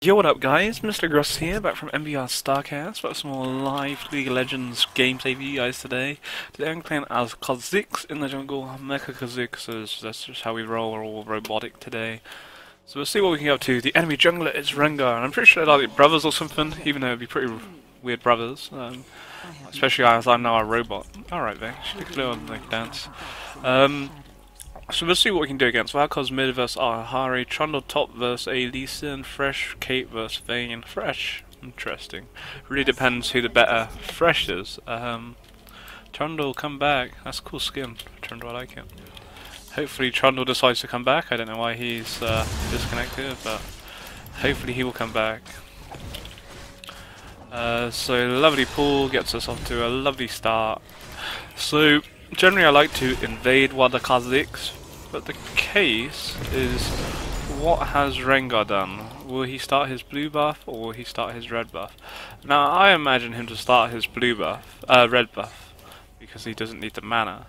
Yo, what up guys, Mr. Gross here, back from MBR Starcast, back with some more live League of Legends gameplay for you guys today. Today I'm playing as Kha'Zix in the jungle, Mecha Kha'Zix, that's just how we roll, we're all robotic today. So we'll see what we can get up to. The enemy jungler is Rengar, and I'm pretty sure they're like brothers or something, even though it'd be pretty weird brothers, especially as I'm now a robot. Alright then, she did a little dance. So we'll see what we can do against Valkos mid vs Ahari, Trundle top vs a Lee Sin, Fresh, Kate vs Vayne. Fresh, interesting. Really depends who the better Fresh is. Trundle come back, that's a cool skin. Trundle, I like it. Hopefully Trundle decides to come back, I don't know why he's disconnected, but hopefully he will come back. So lovely pool gets us off to a lovely start. So generally I like to invade while the Kha'Zix, but the case is, what has Rengar done? Will he start his blue buff or will he start his red buff? Now I imagine him to start his red buff, because he doesn't need the mana.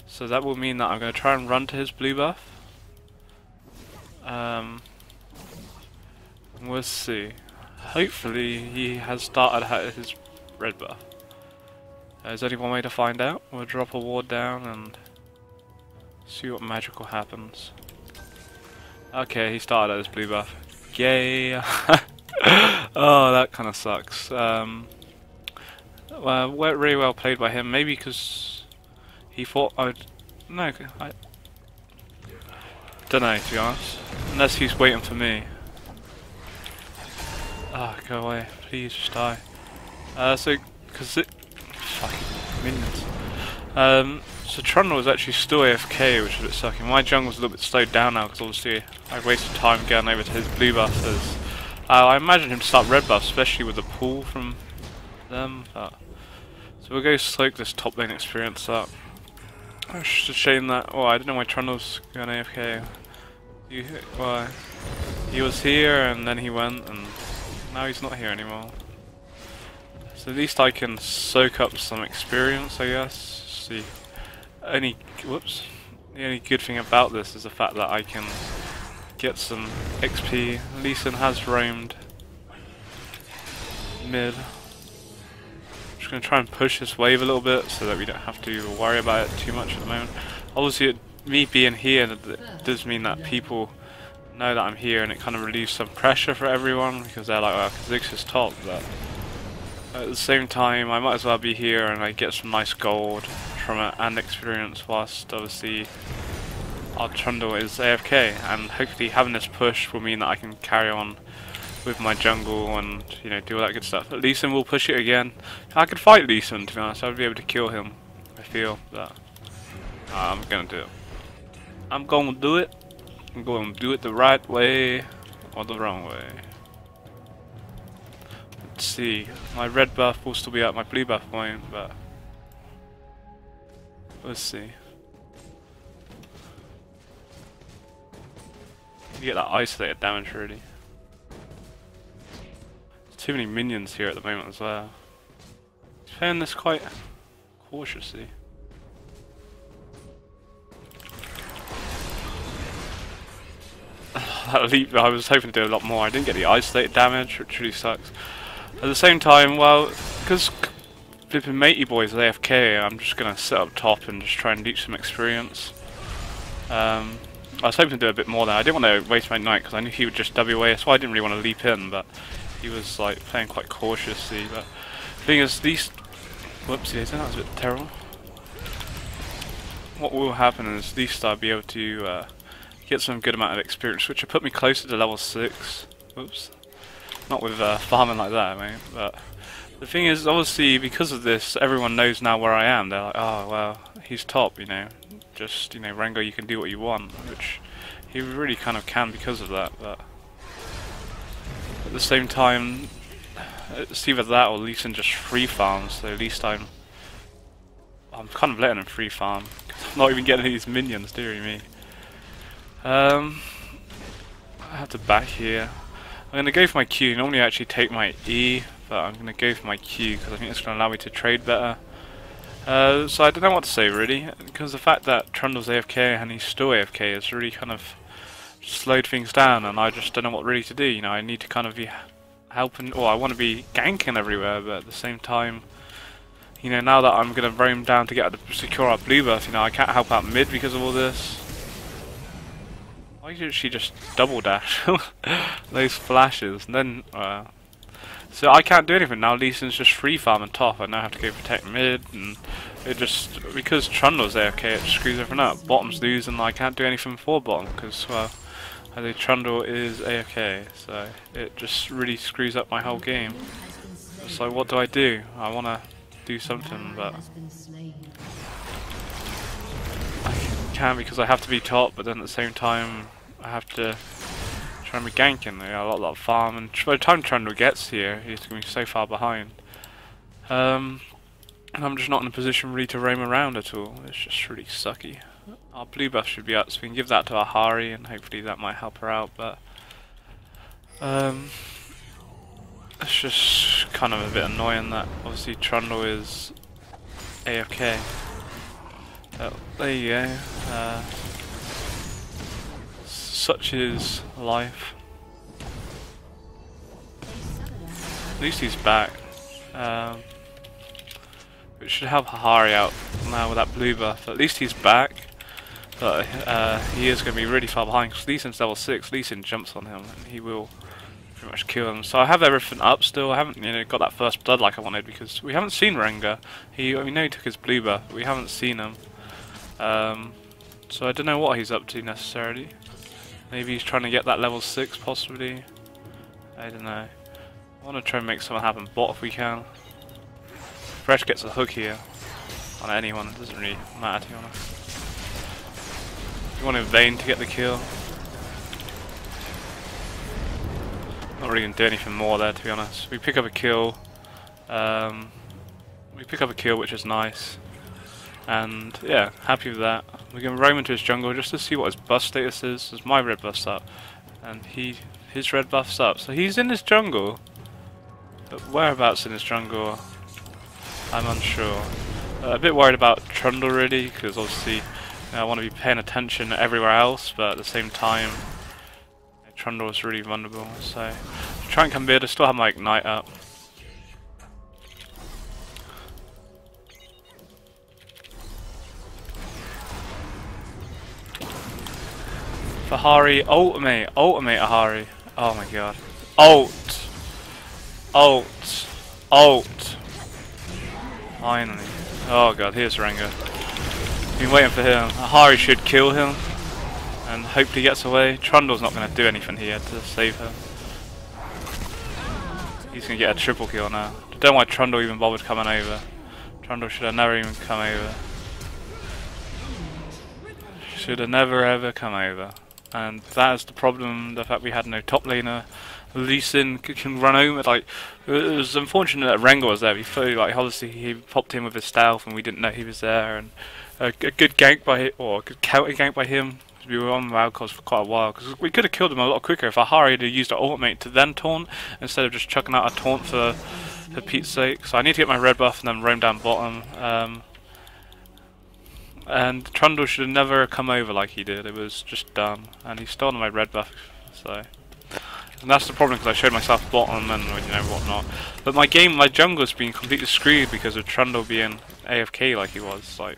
So that will mean that I'm going to try and run to his blue buff. We'll see. Hopefully he has started his red buff. There's only one way to find out. We'll drop a ward down and see what magical happens. Okay, he started at his blue buff. Yay! Oh, that kind of sucks. Well, really well played by him. Maybe because he thought I would... No, I don't know, to be honest. Unless he's waiting for me. Ah, oh, go away. Please, just die. So, because it... Fucking minions. So Trundle was actually still AFK, which is a bit sucking. My jungle's a little bit slowed down now because obviously I wasted time getting over to his blue buffers. I imagine him to start red buff, especially with the pull from them. So we'll go soak this top lane experience up. It's just a shame that... Oh, I don't know why Trundle's going AFK. Why? He was here and then he went and now he's not here anymore. So at least I can soak up some experience, I guess. See, the only good thing about this is the fact that I can get some XP. Lee Sin has roamed mid. Just gonna try and push this wave a little bit so that we don't have to worry about it too much at the moment. Obviously, me being here does mean that people know that I'm here, and it kind of relieves some pressure for everyone because they're like, "Oh, Kha'Zix is top," but at the same time, I might as well be here and I get some nice gold from it and experience, whilst obviously our Trundle is AFK, and hopefully having this push will mean that I can carry on with my jungle and, you know, do all that good stuff. Lee Sin will push it again. I could fight Lee Sin, to be honest. I'd be able to kill him, I feel, but I'm gonna do it. I'm gonna do it. I'm gonna do it the right way or the wrong way. Let's see, my red buff will still be at my blue buff point, but let's see. You get that isolated damage really. There's too many minions here at the moment as well. He's playing this quite cautiously. That leap, I was hoping to do a lot more. I didn't get the isolated damage, which really sucks. At the same time, well, because flipping matey boys AFK, I'm just gonna sit up top and just try and leech some experience. I was hoping to do a bit more there. I didn't want to waste my knight because I knew he would just W away, so I didn't really want to leap in, but he was like playing quite cautiously. But the thing is, these... Whoopsie, that was a bit terrible. What will happen is, at least I'll be able to get some good amount of experience, which will put me closer to level 6. Whoops. Not with farming like that, mate. But the thing is, obviously, because of this, everyone knows now where I am. They're like, oh, well, he's top, you know. Just, you know, Rengar, you can do what you want, which he really kind of can because of that. But at the same time, it's either that or Lee Sin just free farms. So at least I'm kind of letting him free farm. I'm not even getting these minions, dearie me. I have to back here. I'm going to go for my Q. Normally I actually take my E, but I'm going to go for my Q because I think it's going to allow me to trade better. So I don't know what to say really, because the fact that Trundle's AFK and he's still AFK is really kind of slowed things down, and I just don't know what really to do. You know, I need to kind of be helping, or I want to be ganking everywhere, but at the same time, you know, now that I'm going to roam down to get to secure our blue buff, you know, I can't help out mid because of all this. Why did she just double dash? Those flashes, and then, so I can't do anything now. Lee Sin's just free farming top. I now have to go protect mid, and it just, because Trundle's AFK, it just screws everything up. Bottom's losing, I can't do anything for bottom, because, well, I think Trundle is AFK, so it just really screws up my whole game. So what do? I want to do something, but I can't because I have to be top, but then at the same time, I have to try and be ganking. I got a lot of farm, and by the time Trundle gets here, he's going to be so far behind. And I'm just not in a position really to roam around at all. It's just really sucky. Our blue buff should be up, so we can give that to Ahari, and hopefully that might help her out, but it's just kind of a bit annoying that obviously Trundle is AFK. There you go. Such is life. At least he's back. We should have Ahari out now with that blue buff. At least he's back. But he is going to be really far behind because Lee Sin's level 6. Lee Sin jumps on him and he will pretty much kill him. So I have everything up still. I haven't, you know, got that first blood like I wanted because we haven't seen Rengar. We know he took his blue buff, but we haven't seen him. So I don't know what he's up to necessarily. Maybe he's trying to get that level 6 possibly. I don't know. I want to try and make something happen bot if we can. Fresh gets a hook here on anyone. It doesn't really matter, to be honest. You want Vayne to get the kill. Not really going to do anything more there, to be honest. We pick up a kill. Which is nice. And yeah, happy with that. We're going to roam into his jungle just to see what his buff status is. Because my red buff's up. And his red buff's up. So he's in his jungle. But whereabouts in his jungle, I'm unsure. A bit worried about Trundle really, because obviously I want to be paying attention everywhere else, but at the same time, Trundle is really vulnerable. So try and come mid. I still have my ignite up. Ahari, ultimate Ahari. Oh my god. Ult. Finally. Oh god, here's Rengar. Been waiting for him. Ahari should kill him. And hopefully he gets away. Trundle's not going to do anything here to save her. He's going to get a triple kill now. I don't know why Trundle even bothered coming over. Trundle should have never even come over. Should have never ever come over. And that is the problem, the fact we had no top laner. Lee Sin can run over, like, it was unfortunate that Rengar was there. We felt like, obviously he popped in with his stealth and we didn't know he was there, and a good gank by him, or a good counter gank by him. We were on Wildcards for quite a while, because we could have killed him a lot quicker if Ahari had used our ultimate to then taunt, instead of just chucking out a taunt for Pete's sake. So I need to get my red buff and then roam down bottom. And Trundle should have never come over like he did. It was just dumb, and he stole my red buff. So, and that's the problem, because I showed myself bottom and you know whatnot. But my jungle's been completely screwed because of Trundle being AFK like he was. Like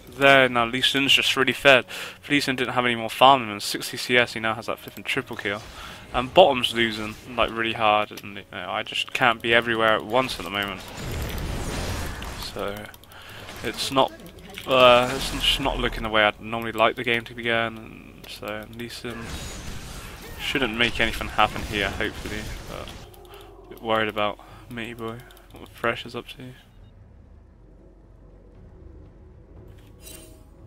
there now, Lee Sin's just really fed. If Lee Sin didn't have any more farming and 60 CS, he now has that flipping triple kill. And bottom's losing like really hard, and you know, I just can't be everywhere at once at the moment. So. It's just not looking the way I'd normally like the game to begin, and so Lee Sin shouldn't make anything happen here, hopefully. But a bit worried about Matey Boy, what Fresh is up to.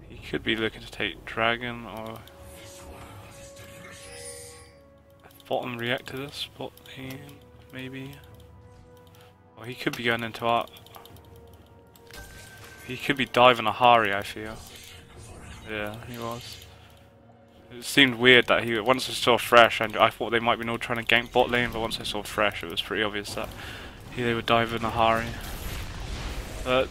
He could be looking to take Dragon, or bottom react to this, bot lane, maybe. Or he could be going into art. He could be diving Ahari, I feel. Yeah, he was. It seemed weird that once I saw Fresh, and I thought they might be all trying to gank bot lane, but once I saw Fresh, it was pretty obvious that they were diving Ahari.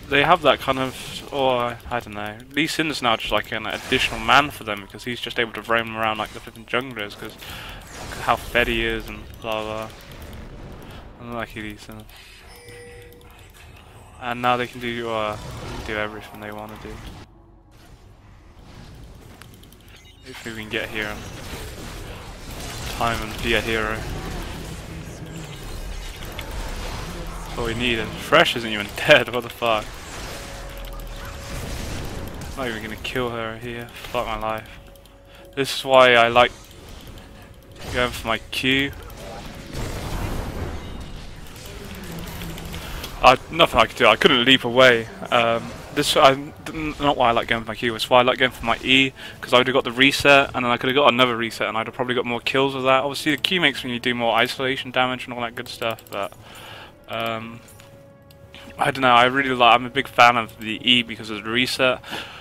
They have that kind of, or I don't know. Lee Sin's now just like an additional man for them because he's just able to roam around like the flipping junglers because how fed he is and blah blah. Unlucky Lee Sin. And now they can do everything they want to do. Hopefully we can get here in time and be a hero. That's all we need, and Fresh isn't even dead, what the fuck. I'm not even gonna kill her here, fuck my life. This is why I like going for my Q. Nothing I could do, I couldn't leap away. Not why I like going for my Q, it's why I like going for my E, because I would have got the reset, and then I could have got another reset, and I'd have probably got more kills with that. Obviously the Q makes me do more isolation damage and all that good stuff, but I don't know, I'm a big fan of the E because of the reset.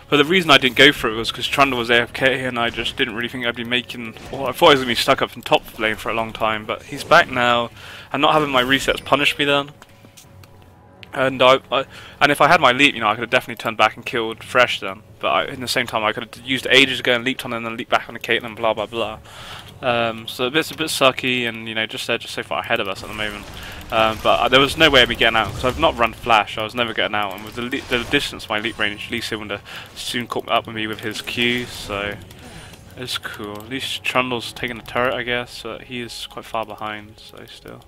But the reason I didn't go for it was because Trundle was AFK and I just didn't really think I'd be making... Well, I thought I was going to be stuck up in top lane for a long time, but he's back now, and not having my resets punished me then. And and if I had my leap, you know, I could have definitely turned back and killed Fresh then. But in the same time, I could have used ages ago and leaped on him and then leaped back on the Caitlyn, blah blah blah. So it's a bit sucky, and you know, they're just so far ahead of us at the moment. But there was no way of me getting out because I've not run Flash. I was never getting out, and with the distance, my leap range, Lee Sin would have soon caught up with me with his Q. So it's cool. At least Trundle's taking the turret, I guess. But he is quite far behind, so still.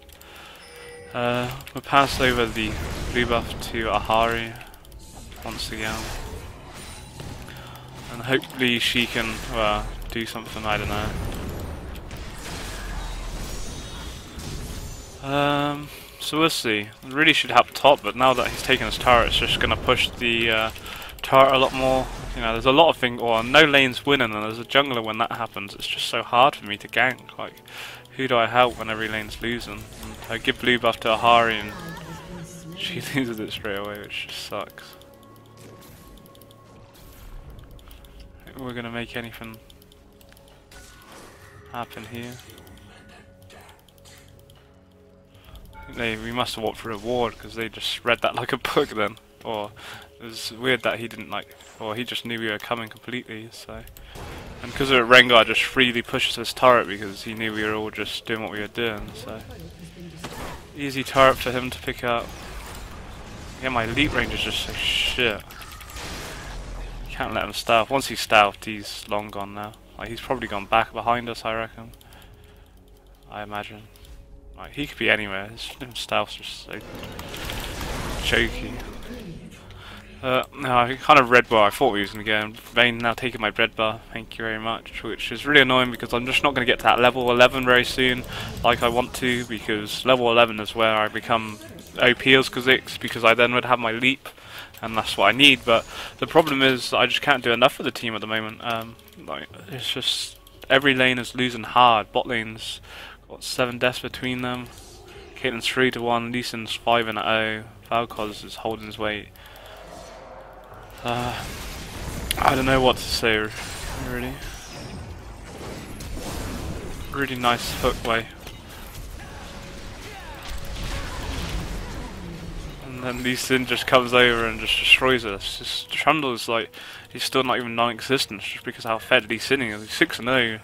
We'll pass over the blue buff to Ahari once again, and hopefully she can do something. I don't know. So we'll see. It really should help top, but now that he's taken his turret, it's just gonna push the turret a lot more. You know, there's a lot of things. Or no lane's winning, and there's a jungler when that happens. It's just so hard for me to gank. Like, who do I help when every lane's losing? And I give blue buff to Ahari and she loses it straight away, which just sucks. Think we're gonna make anything happen here. We must have walked for a ward because they just read that like a book then. Or it was weird that he didn't like, or he just knew we were coming completely. So. And because of Rengar just freely pushes his turret because he knew we were all just doing what we were doing, so easy turret for him to pick up. Yeah, my leap range is just so shit. You can't let him stealth. Once he's stealthed, he's long gone now. Like, he's probably gone back behind us, I reckon. I imagine. Like, he could be anywhere. His stealth's just so choky. No, I kind of red bar. I thought we was going to go. Vayne now taking my red bar. Thank you very much. Which is really annoying because I'm just not going to get to that level 11 very soon, like I want to, because level 11 is where I become OP as Kha'Zix, because I then would have my leap, and that's what I need. But the problem is I just can't do enough for the team at the moment. Like, it's just every lane is losing hard. Bot lane's got 7 deaths between them. Caitlyn's 3-1. Lee Sin's 5-0. Valkos is holding his weight. I don't know what to say, really. Really nice hook way. And then Lee Sin just comes over and just destroys us. Just Trundle is like, he's still not even non-existent just because how fed Lee Sin is. He's 6-0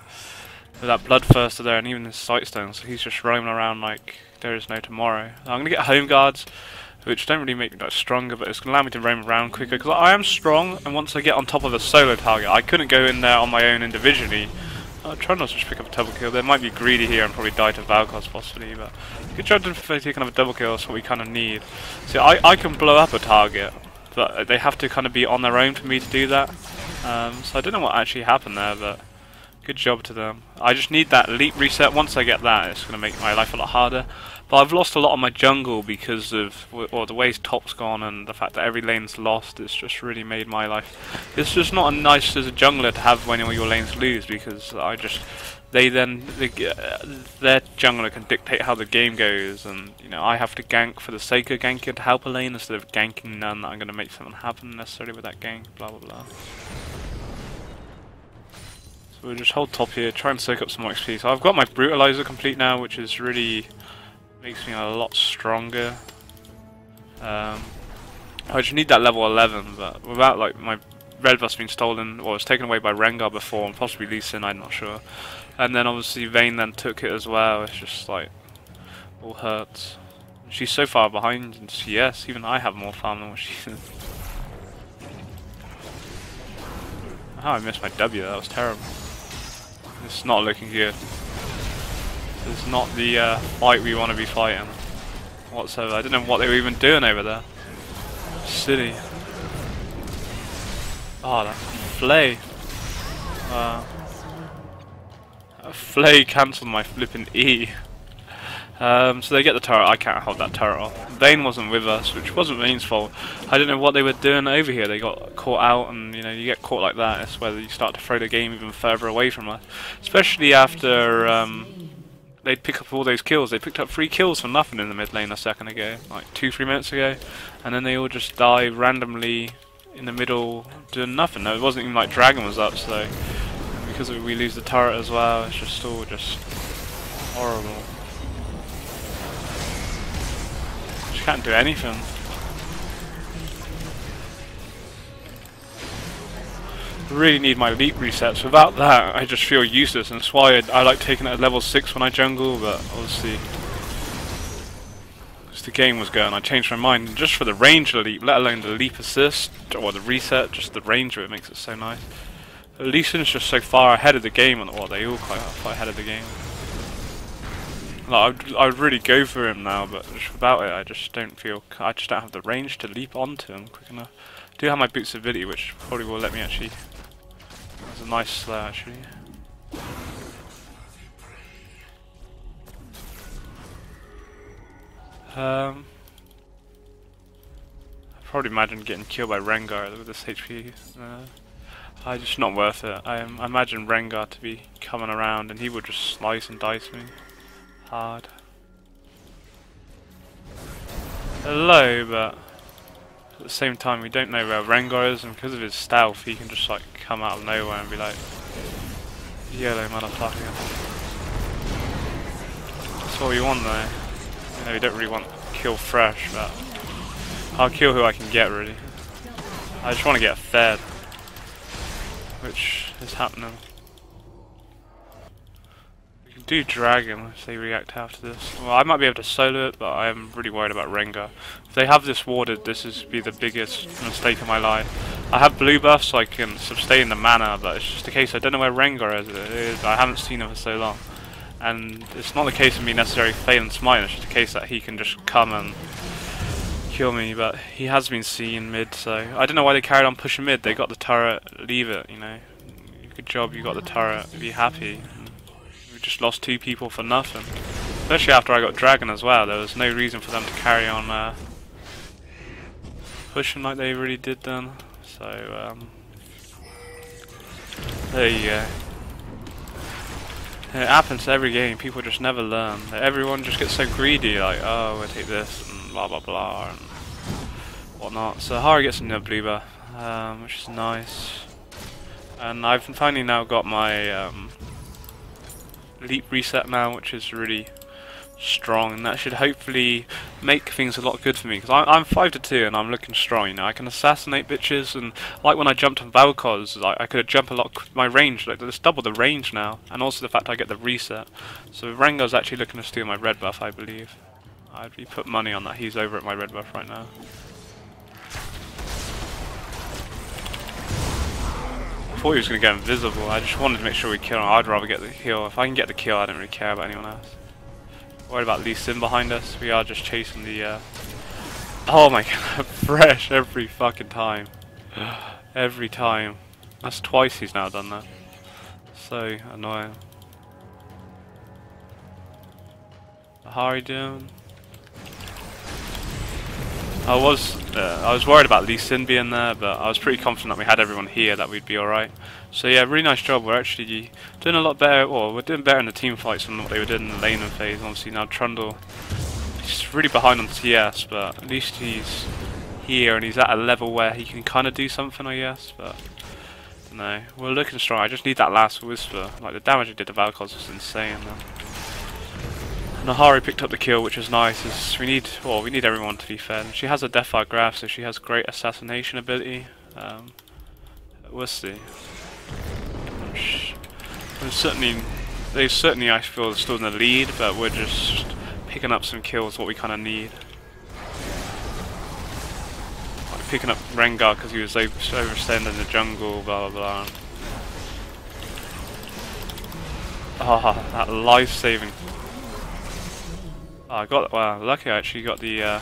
with that Bloodthirster there and even his Sightstone, so he's just roaming around like there is no tomorrow. I'm gonna get Home Guards, which don't really make me that stronger, but it's going to allow me to roam around quicker, because I am strong, and once I get on top of a solo target, I couldn't go in there on my own individually. Try not to just pick up a double kill. There might be greedy here and probably die to Valkos possibly, but good job to take another double kill, that's what we kind of need. See, I can blow up a target, but they have to kind of be on their own for me to do that. So I don't know what actually happened there, but good job to them. I just need that leap reset. Once I get that, it's going to make my life a lot harder. But I've lost a lot of my jungle because of the way top's gone and the fact that every lane's lost. It's just really made my life. It's just not nice as a jungler to have when all your lanes lose, because their jungler can dictate how the game goes, and you know, I have to gank for the sake of ganking to help a lane instead of ganking none that I'm going to make something happen necessarily with that gank. Blah blah blah. So we'll just hold top here, try and soak up some more XP. So I've got my Brutalizer complete now, which is really makes me a lot stronger. I just need that level 11, but without like my red buff's been stolen, or it was taken away by Rengar before, and possibly Lee Sin, I'm not sure. And then obviously Vayne then took it as well. It's just like all hurts. She's so far behind in CS, even I have more farm than what she is. Oh, I missed my W, that was terrible. It's not looking good. It's not the fight we want to be fighting whatsoever. I don't know what they were even doing over there. Silly. Oh, that Flay. That Flay cancelled my flipping E. So they get the turret. I can't hold that turret off. Vayne wasn't with us, which wasn't Vayne's fault. I don't know what they were doing over here. They got caught out, and you know, you get caught like that, it's where you start to throw the game even further away from us. Especially after they'd pick up all those kills. They picked up 3 kills for nothing in the mid lane a second ago, like 2-3 minutes ago, and then they all just die randomly in the middle doing nothing. No, it wasn't even like Dragon was up, so because we lose the turret as well, it's just all just horrible. Can't do anything. Really need my leap resets. Without that, I just feel useless, and that's why I like taking it at level 6 when I jungle. But obviously, as the game was going, I changed my mind. And just for the range of the leap, let alone the leap assist or the reset, just the range of it makes it so nice. Lee Sin's just so far ahead of the game, and well, they all quite ahead of the game. Like, I would really go for him now, but just without it, I just don't have the range to leap onto him quick enough. I do have my boots ability, which probably will let me actually. It's a nice slur, actually. I probably imagine getting killed by Rengar with this HP. I just not worth it. I imagine Rengar to be coming around, and he would just slice and dice me. Hard. Hello, but at the same time we don't know where Rengar is, and because of his stealth he can just like come out of nowhere and be like, yellow motherfucker. That's what we want though. You know, we don't really want to kill fresh, but I'll kill who I can get really. I just want to get fed, which is happening. Do Dragon if they react after this. Well, I might be able to solo it, but I am really worried about Rengar. If they have this warded, this is be the biggest mistake of my life. I have blue buff, so I can sustain the mana, but it's just a case I don't know where Rengar is. I haven't seen him for so long, and it's not the case of me necessarily failing smite. It's just a case that he can just come and kill me. But he has been seen mid, so I don't know why they carried on pushing mid. They got the turret, leave it. You know, good job, you got the turret. Be happy. We just lost 2 people for nothing. Especially after I got Dragon as well. There was no reason for them to carry on pushing like they really did then. So there you go. And it happens to every game. People just never learn. Everyone just gets so greedy. Like, oh, we'll take this and blah blah blah and whatnot. So Hari gets another blue buff, which is nice. And I've finally now got my leap reset now, which is really strong, and that should hopefully make things a lot good for me, because I'm 5-2 and I'm looking strong. You know, I can assassinate bitches, and like when I jumped on Valkos, I could jump a lot. My range, like, there's double the range now, and also the fact I get the reset. So Rengar's actually looking to steal my red buff, I believe. I'd be put money on that. He's over at my red buff right now. I thought he was going to go invisible. I just wanted to make sure we kill him. I'd rather get the kill. If I can get the kill, I don't really care about anyone else. Worried about Lee Sin behind us. We are just chasing the oh my god, fresh every fucking time. Every time. That's twice he's now done that. So annoying. How are you doing? I was worried about Lee Sin being there, but I was pretty confident that we had everyone here, that we'd be alright. So yeah, really nice job. We're actually doing a lot better. Well, we're doing better in the team fights than what they were doing in the laning phase. Obviously now Trundle, he's really behind on CS, but at least he's here and he's at a level where he can kind of do something, I guess. But no, we're looking strong. I just need that last whisper. Like, the damage he did to Valkos was insane. Nahari picked up the kill, which is nice. We need everyone to be fair. And she has a Deathfire Graph, so she has great assassination ability. We'll see. They certainly I feel still in the lead, but we're just picking up some kills, what we kind of need. Like picking up Rengar because he was overextended in the jungle, blah blah blah. Ah, that life-saving. Oh, I got, wow, lucky I actually got the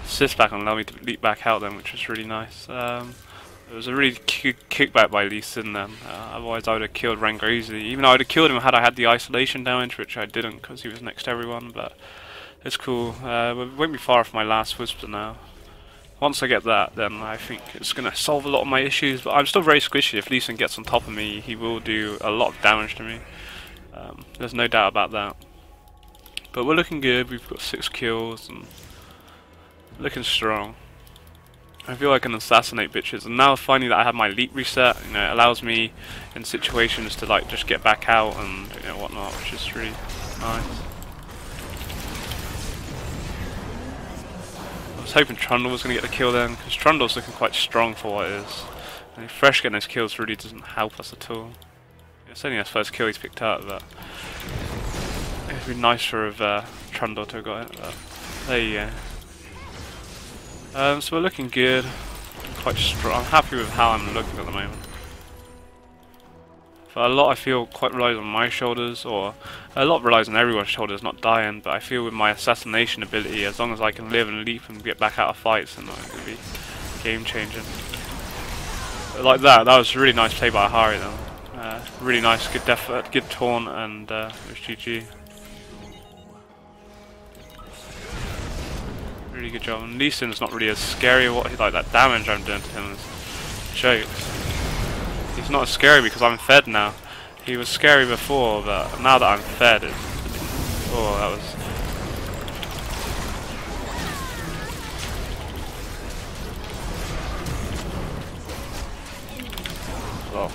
assist back and allowed me to leap back out then, which was really nice. It was a really good kickback by Lee Sin then, otherwise I would have killed Rengar easily. Even though I would have killed him had I had the isolation damage, which I didn't because he was next to everyone, but it's cool. We won't be far from my last Whisper now. Once I get that, then I think it's going to solve a lot of my issues, but I'm still very squishy. If Lee Sin gets on top of me, he will do a lot of damage to me. There's no doubt about that. But we're looking good, we've got 6 kills and looking strong. I feel I can assassinate bitches, and now finally that I have my leap reset, you know, it allows me in situations to like just get back out and you know whatnot, which is really nice. I was hoping Trundle was going to get the kill then, because Trundle's looking quite strong for what it is. And Fresh getting those kills really doesn't help us at all. It's only his first kill he's picked up, but it'd be nicer if Trundle to have got it, but there you go. So we're looking good, quite strong. I'm happy with how I'm looking at the moment. For a lot I feel quite relies on my shoulders, or a lot relies on everyone's shoulders, not dying, but I feel with my assassination ability, as long as I can live and leap and get back out of fights, then it could be game changing. But like that was a really nice play by Ahri though. Really nice, good effort, good taunt, and it was GG. Really good job. And Lee Sin's not really as scary. Like that damage I'm doing to him is jokes. He's not as scary because I'm fed now. He was scary before, but now that I'm fed, it's... Oh, that was... Oh.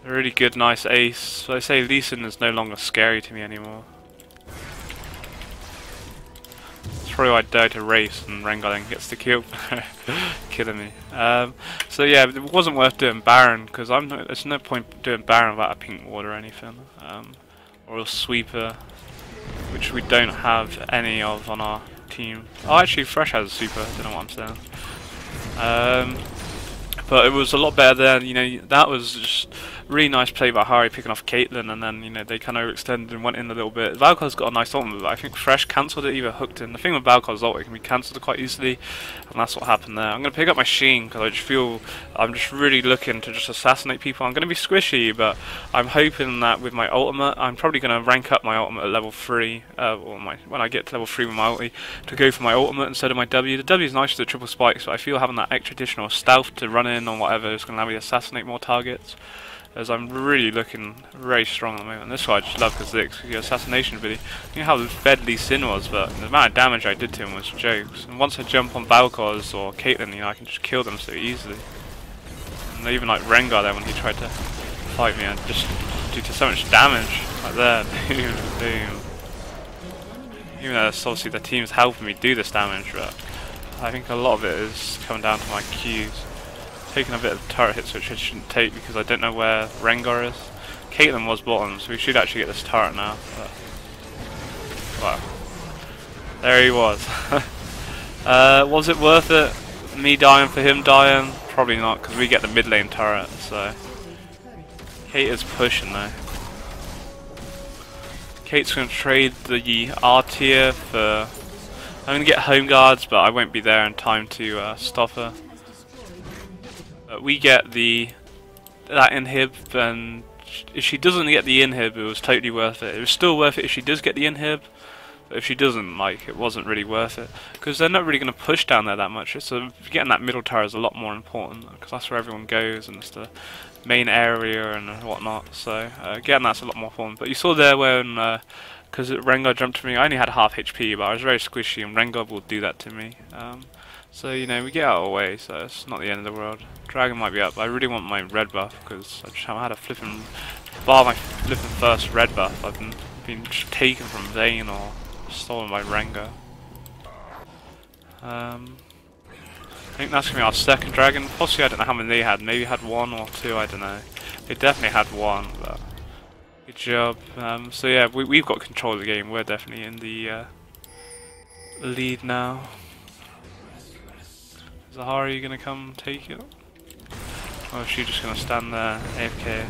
A really good, nice ace. So I say Lee Sin is no longer scary to me anymore. Probably why I dare to race and Rengar then gets the kill, killing me. So yeah, it wasn't worth doing Baron because there's no point doing Baron without a pink ward or anything, or a sweeper, which we don't have any of on our team. Oh, actually, Fresh has a super. I don't know what I'm saying. But it was a lot better there. You know, that was just really nice play by Ahri picking off Caitlyn, and then you know they kind of overextended and went in a little bit. Valkor's got a nice ultimate, but I think Fresh cancelled it, either hooked in. The thing with Valkor's ult, it can be cancelled quite easily, and that's what happened there. I'm going to pick up my Sheen because I just feel I'm just really looking to just assassinate people. I'm going to be squishy, but I'm hoping that with my ultimate, I'm probably going to rank up my ultimate at level 3, or when I get to level 3 with my ulti, to go for my ultimate instead of my W. The W is nice for the triple spikes, but I feel having that extra additional stealth to run in or whatever is going to allow me to assassinate more targets. As I'm really looking very strong at the moment. This is why I just love Kha'Zix, your assassination ability. You know how fed Lee Sin was, but the amount of damage I did to him was jokes. And once I jump on Valkor's or Caitlyn, you know, I can just kill them so easily. And even like Rengar there when he tried to fight me, and just due to so much damage, like there, boom, boom. Even though it's obviously the team's helping me do this damage, but I think a lot of it is coming down to my Qs. Taking a bit of turret hits which I shouldn't take because I don't know where Rengar is. Caitlyn was bottom, so we should actually get this turret now. But, wow. There he was. Was it worth it? Me dying for him dying? Probably not, because we get the mid lane turret, so... Kate is pushing though. Kate's going to trade the R tier for... I'm going to get home guards, but I won't be there in time to stop her. We get that inhib, and if she doesn't get the inhib, it was totally worth it. It was still worth it if she does get the inhib, but if she doesn't, like, it wasn't really worth it because they're not really going to push down there that much. So getting that middle tower is a lot more important because that's where everyone goes and it's the main area and whatnot. So getting that's a lot more important. But you saw there when because Rengar jumped to me, I only had half HP, but I was very squishy, and Rengar will do that to me. So, you know, we get out of the way, so it's not the end of the world. Dragon might be up, but I really want my red buff, because I just haven't had a flipping... Bar my flipping first red buff, I've been been taken from Vayne or stolen by Rengar. I think that's going to be our second dragon. Possibly, I don't know how many they had. Maybe had one or two, I don't know. They definitely had one, but good job. So yeah, we've got control of the game. We're definitely in the lead now. Zahari going to come take it? Or is she just going to stand there AFK?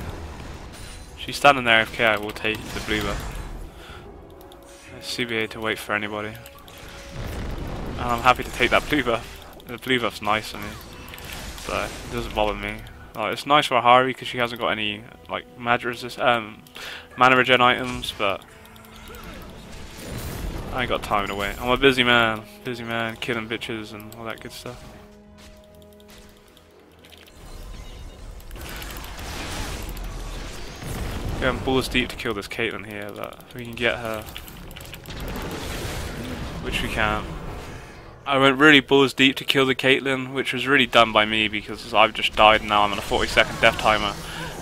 She's standing there AFK, I will take the blue buff. CBA to wait for anybody. And I'm happy to take that blue buff. The blue buff's nice on me, so it doesn't bother me. It's nice for Ahari because she hasn't got any like mana regen items, but I ain't got time to wait. I'm a busy man, killing bitches and all that good stuff. Going balls deep to kill this Caitlyn here, but if we can get her, which we can. I went really balls deep to kill the Caitlyn, which was really done by me because I've just died and now I'm on a 40-second death timer.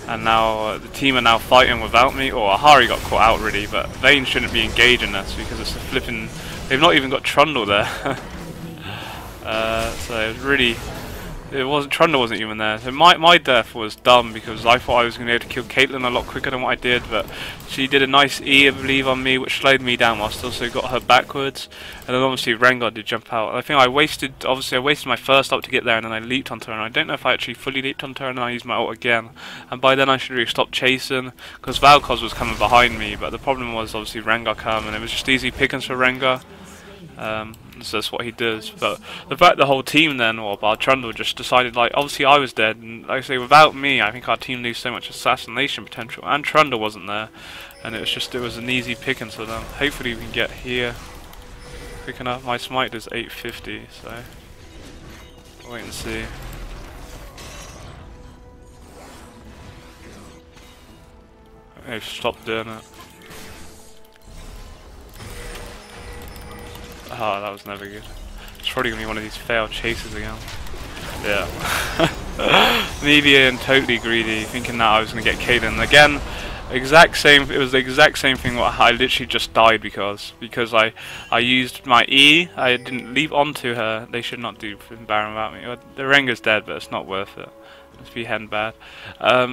And now the team are now fighting without me, or Ahari got caught out really, but Vayne shouldn't be engaging us because it's a flipping... They've not even got Trundle there. So it was really... Trundle wasn't even there. So my death was dumb because I thought I was going to be able to kill Caitlyn a lot quicker than what I did, but she did a nice E, I believe, on me, which slowed me down whilst also got her backwards. And then obviously Rengar did jump out. I think I wasted my first ult to get there, and then I leaped onto her, and I don't know if I actually fully leaped onto her, and then I used my ult again. And by then I should really stop chasing, because Valkos was coming behind me, but the problem was obviously Rengar come, and it was just easy pickings for Rengar. So that's what he does. But the fact the whole team then, or bar Trundle, just decided, like, obviously I was dead, and like I say, without me, I think our team lose so much assassination potential, and Trundle wasn't there, and it was an easy picking for them. Hopefully we can get here quick enough. My smite is 850, so we'll wait and see. They've stopped doing it. Oh, that was never good. It's probably going to be one of these failed chases again. Yeah. Me being totally greedy, thinking that I was going to get Caitlyn. Again, it was the exact same thing what I literally just died because I used my E, I didn't leap onto her. They should not do Baron without me. The Rengar's dead, but it's not worth it. Let's be heading bad.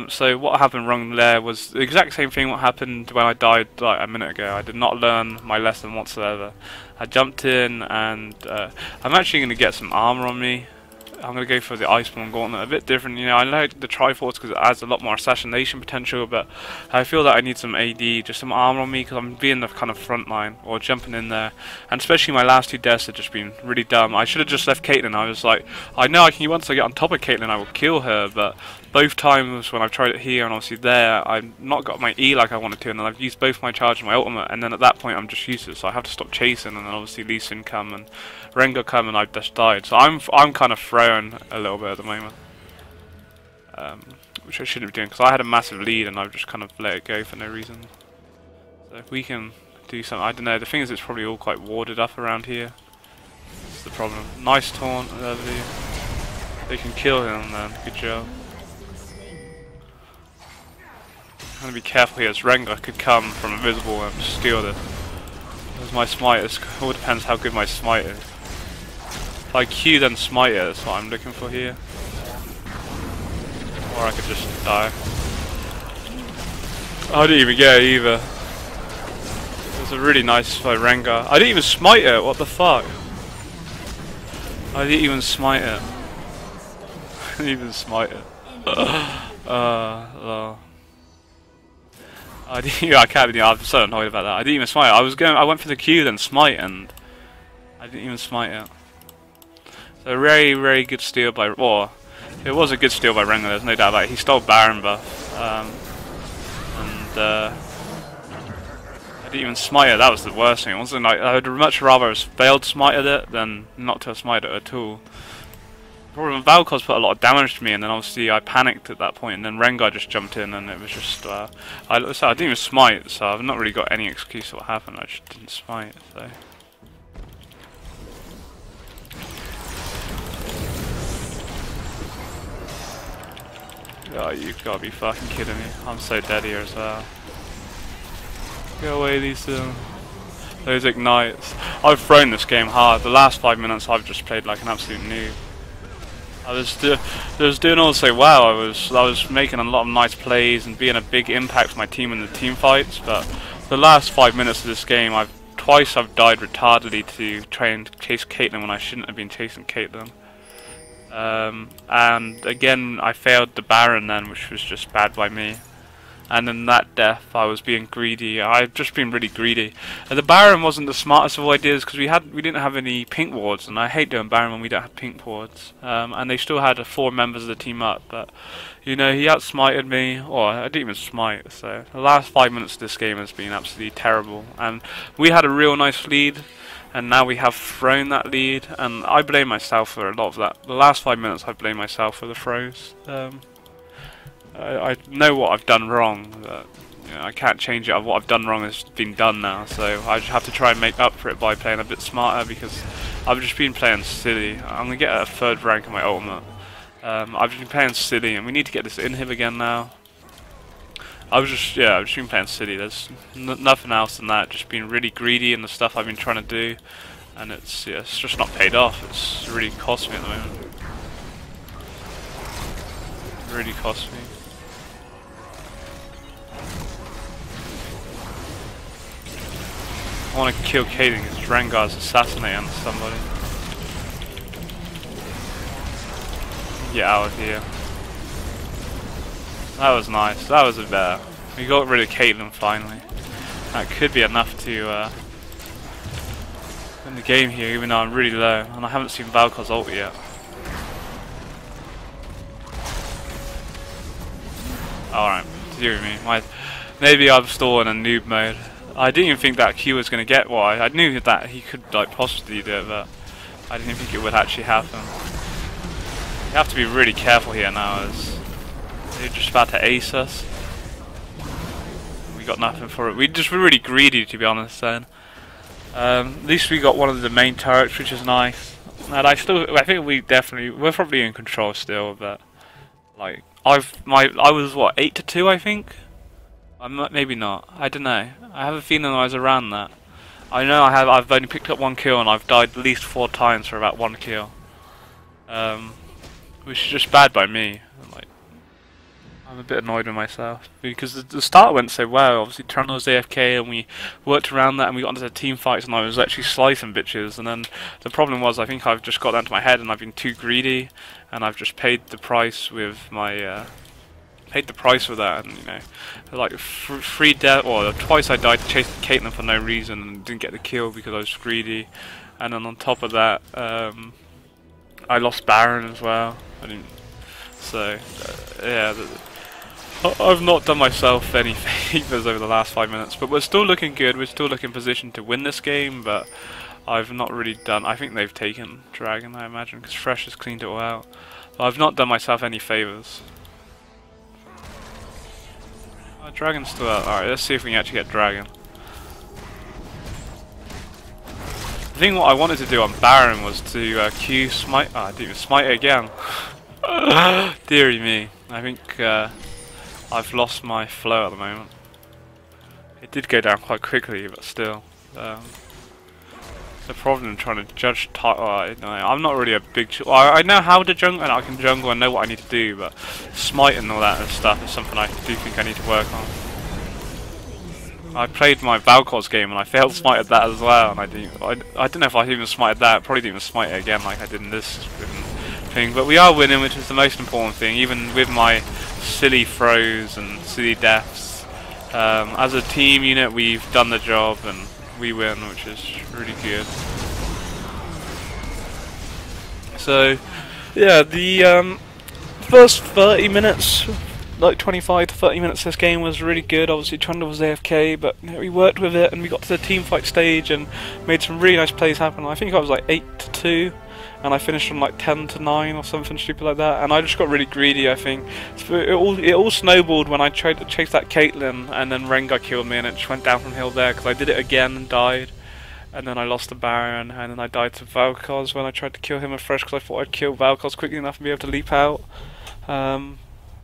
So what happened wrong there was the exact same thing what happened when I died like a minute ago. I did not learn my lesson whatsoever. I jumped in and I'm actually going to get some armor on me. I'm going to go for the Iceborne Gauntlet, a bit different. You know, I like the Triforce because it adds a lot more assassination potential, but I feel that I need some AD, just some armor on me, because I'm being the kind of front line, or jumping in there. And especially my last two deaths have just been really dumb. I should have just left Caitlyn. I was like, I know once I get on top of Caitlyn I will kill her, but both times when I've tried it here and obviously there, I've not got my E like I wanted to, and then I've used both my charge and my ultimate, and then at that point I'm just useless, so I have to stop chasing, and then obviously Lee Sin come and Rengar come and I've just died. So I'm kind of thrown a little bit at the moment, which I shouldn't be doing because I had a massive lead and I've just kind of let it go for no reason. So if we can do something, I don't know. The thing is, it's probably all quite warded up around here. That's the problem. Nice taunt, lovely. They can kill him then. Good job. I'm gonna be careful here as Rengar could come from invisible and steal this. Because my smite is, all depends how good my smite is. If I Q then smite it, that's what I'm looking for here. Or I could just die. I didn't even get it either. It was a really nice fight, Rengar. I didn't even smite it, what the fuck? I didn't even smite it. I didn't even smite it. I can't be. I'm so annoyed about that. I didn't even smite it. I went for the Q then smite, and I didn't even smite it. So very, very good steal by. Well, it was a good steal by Rengar. There's no doubt about it. He stole Baron buff, and I didn't even smite it. That was the worst thing. It wasn't like I would much rather have failed smited it than not to have smited it at all. Problem, Valkos put a lot of damage to me, and then obviously I panicked at that point, and then Rengar just jumped in, and it was just I didn't even smite, so I've not really got any excuse for what happened. I just didn't smite. So oh, you've got to be fucking kidding me! I'm so dead here as well. Get away those ignites. I've thrown this game hard. The last 5 minutes I've just played like an absolute noob. I was doing also well. I was making a lot of nice plays and being a big impact for my team in the team fights. But the last 5 minutes of this game, twice I've died retardedly to try and chase Caitlyn when I shouldn't have been chasing Caitlyn. And again, I failed the Baron then, which was just bad by me. And in that death, I was being greedy. I've just been really greedy. The Baron wasn't the smartest of ideas because we didn't have any pink wards, and I hate doing Baron when we don't have pink wards. And they still had 4 members of the team up, but you know, he outsmited me, or I didn't even smite. So the last 5 minutes of this game has been absolutely terrible, and we had a real nice lead. And now we have thrown that lead, and I blame myself for a lot of that. The last 5 minutes, I blame myself for the throws. I know what I've done wrong, but you know, I can't change it. What I've done wrong has been done now, so I just have to try and make up for it by playing a bit smarter, because I've just been playing silly. I'm going to get a 3rd rank in my ultimate. I've just been playing silly, and we need to get this inhib again now. I've just been playing silly. There's nothing else than that. Just being really greedy in the stuff I've been trying to do, and it's just not paid off. It's really cost me at the moment. It really cost me. I want to kill Kha'Zix because Rengar's assassinating somebody. Get out of here. That was nice. That was a better. We got rid of Caitlyn finally. That could be enough to win the game here, even though I'm really low, and I haven't seen Valkor's ult yet. Alright, dear me. Maybe I'm still in a noob mode. I didn't even think that Q was going to get what I knew that he could like possibly do it, but I didn't think it would actually happen. You have to be really careful here now, as they're just about to ace us. We got nothing for it. We're really greedy, to be honest. Then at least we got one of the main turrets, which is nice. And I think we're probably in control still, but like I was what 8-2, I think. Maybe not. I don't know. I have a feeling I was around that. I know I've only picked up 1 kill, and I've died at least 4 times for about 1 kill. Which is just bad by me. I'm a bit annoyed with myself because the start went so well. Obviously, Trundle was AFK, and we worked around that, and we got into the team fights, and I was actually slicing bitches. And then the problem was, I think I've just got that into my head, and I've been too greedy, and I've just paid the price with my. Paid the price for that, and you know, like 3 death, or twice I died to chase Caitlyn for no reason and didn't get the kill because I was greedy, and then on top of that, I lost Baron as well. Yeah, I've not done myself any favours over the last 5 minutes, but we're still looking good. We're still looking in position to win this game, but I've not really done. I think they've taken Dragon, I imagine, because Fresh has cleaned it all out. But I've not done myself any favours. Dragon's still out. Alright, let's see if we can actually get Dragon. I think what I wanted to do on Baron was to Q smite. Oh, I didn't even smite it again. Deary me. I think I've lost my flow at the moment. It did go down quite quickly, but still. The problem trying to judge. I'm not really a big. I know how to jungle, and I can jungle and know what I need to do, but smite and all that and stuff is something I do think I need to work on. I played my Valkor's game and I failed smited that as well, and I don't know if I even smited that. Probably didn't even smite it again like I did in this thing. But we are winning, which is the most important thing, even with my silly throws and silly deaths. As a team unit, we've done the job and we win, which is really good. So, yeah, the first 30 minutes, like 25 to 30 minutes of this game was really good. Obviously Trundle was AFK, but you know, we worked with it and we got to the team fight stage and made some really nice plays happen. I think I was like 8-2 and I finished on like 10-9 or something stupid like that, and I just got really greedy. I think it all snowballed when I tried to chase that Caitlyn, and then Rengar killed me and it just went down from hill there because I did it again and died, and then I lost the Baron, and then I died to Valkor's when I tried to kill him afresh because I thought I'd kill Valkor's quickly enough and be able to leap out.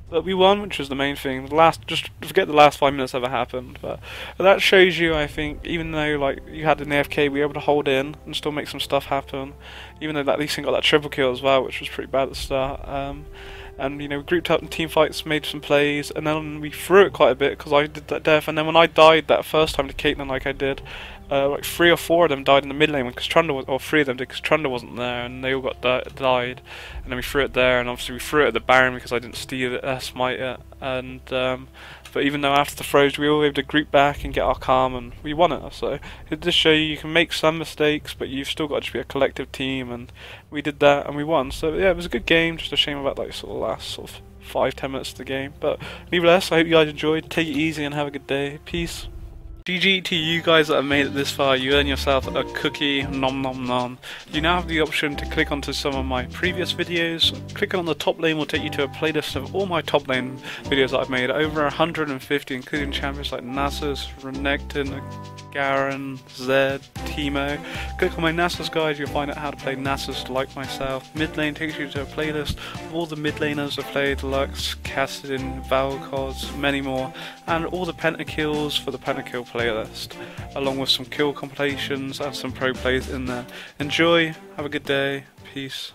But we won, which was the main thing. Just forget the last 5 minutes ever happened. But that shows you, I think, even though like you had an AFK, we were able to hold in and still make some stuff happen. Even though that Lee Sin got that triple kill as well, which was pretty bad at the start. And we grouped up in team fights, made some plays, and then we threw it quite a bit because I did that death. And then when I died that first time to Caitlyn, like I did, like 3 or 4 of them died in the mid lane because Trundle was, or 3 of them did because Trundle wasn't there, and they all got died. And then we threw it there, and obviously we threw it at the Baron because I didn't steal it, smite it. And but even though after the throws we were able to group back and get our calm, and we won it. So it does show you can make some mistakes, but you've still got to be a collective team, and we did that and we won. So yeah, it was a good game. Just a shame about like sort of last sort of 5-10 minutes of the game. But nevertheless, I hope you guys enjoyed. Take it easy and have a good day. Peace. GG to you guys that have made it this far. You earn yourself a cookie, nom nom nom. You now have the option to click onto some of my previous videos. Clicking on the top lane will take you to a playlist of all my top lane videos that I've made, over 150, including champions like Nasus, Renekton, Garen, Zed, Teemo. Click on my Nasus guide, you'll find out how to play Nasus like myself. Mid lane takes you to a playlist of all the mid laners I've played, Lux, Kassadin, Valkos, many more, and all the pentakills for the pentakill playlist, along with some kill compilations and some pro plays in there. Enjoy, have a good day, peace.